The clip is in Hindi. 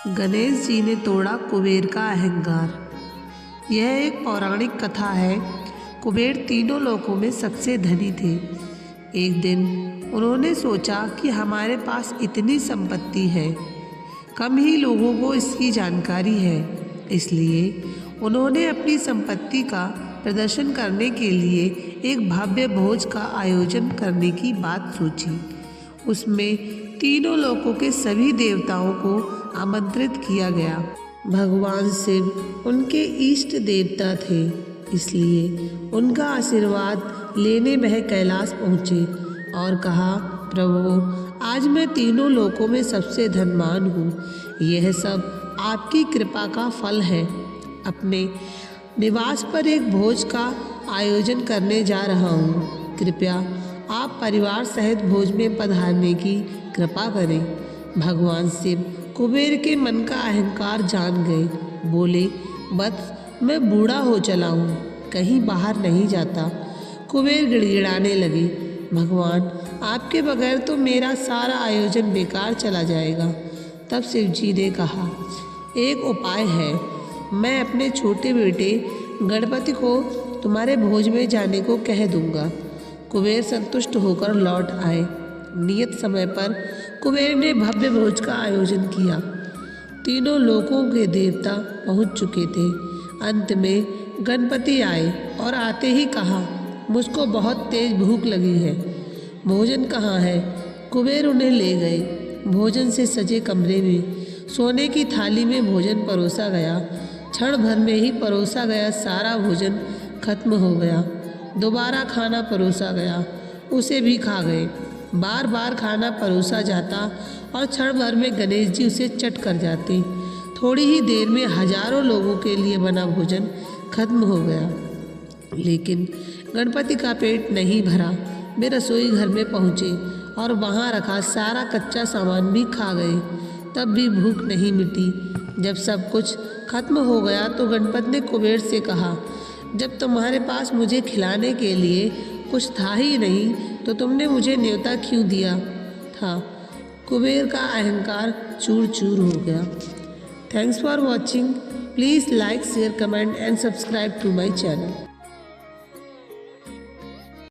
गणेश जी ने तोड़ा कुबेर का अहंकार। यह एक पौराणिक कथा है। कुबेर तीनों लोकों में सबसे धनी थे। एक दिन उन्होंने सोचा कि हमारे पास इतनी संपत्ति है, कम ही लोगों को इसकी जानकारी है। इसलिए उन्होंने अपनी संपत्ति का प्रदर्शन करने के लिए एक भव्य भोज का आयोजन करने की बात सोची। उसमें तीनों लोकों के सभी देवताओं को आमंत्रित किया गया। भगवान शिव उनके इष्ट देवता थे, इसलिए उनका आशीर्वाद लेने वह कैलाश पहुँचे और कहा, प्रभु, आज मैं तीनों लोकों में सबसे धनवान हूँ। यह सब आपकी कृपा का फल है। अपने निवास पर एक भोज का आयोजन करने जा रहा हूँ। कृपया आप परिवार सहित भोज में पधारने की कृपा करें। भगवान शिव कुबेर के मन का अहंकार जान गए। बोले, बस मैं बूढ़ा हो चला हूँ, कहीं बाहर नहीं जाता। कुबेर गिड़गिड़ाने लगे, भगवान, आपके बगैर तो मेरा सारा आयोजन बेकार चला जाएगा। तब शिव जी ने कहा, एक उपाय है। मैं अपने छोटे बेटे गणपति को तुम्हारे भोज में जाने को कह दूंगा। कुबेर संतुष्ट होकर लौट आए। नियत समय पर कुबेर ने भव्य भोज का आयोजन किया। तीनों लोकों के देवता पहुंच चुके थे। अंत में गणपति आए और आते ही कहा, मुझको बहुत तेज भूख लगी है, भोजन कहाँ है? कुबेर उन्हें ले गए। भोजन से सजे कमरे में सोने की थाली में भोजन परोसा गया। क्षण भर में ही परोसा गया सारा भोजन खत्म हो गया। दोबारा खाना परोसा गया, उसे भी खा गए। बार बार खाना परोसा जाता और क्षण भर में गणेश जी उसे चट कर जाते। थोड़ी ही देर में हजारों लोगों के लिए बना भोजन खत्म हो गया, लेकिन गणपति का पेट नहीं भरा। वे रसोई घर में पहुँचे और वहाँ रखा सारा कच्चा सामान भी खा गए, तब भी भूख नहीं मिटी। जब सब कुछ खत्म हो गया तो गणपति ने कुबेर से कहा, जब तुम्हारे पास मुझे खिलाने के लिए कुछ था ही नहीं तो तुमने मुझे न्योता क्यों दिया था? कुबेर का अहंकार चूर चूर हो गया। Thanks for watching. Please like, share, comment and subscribe to my channel.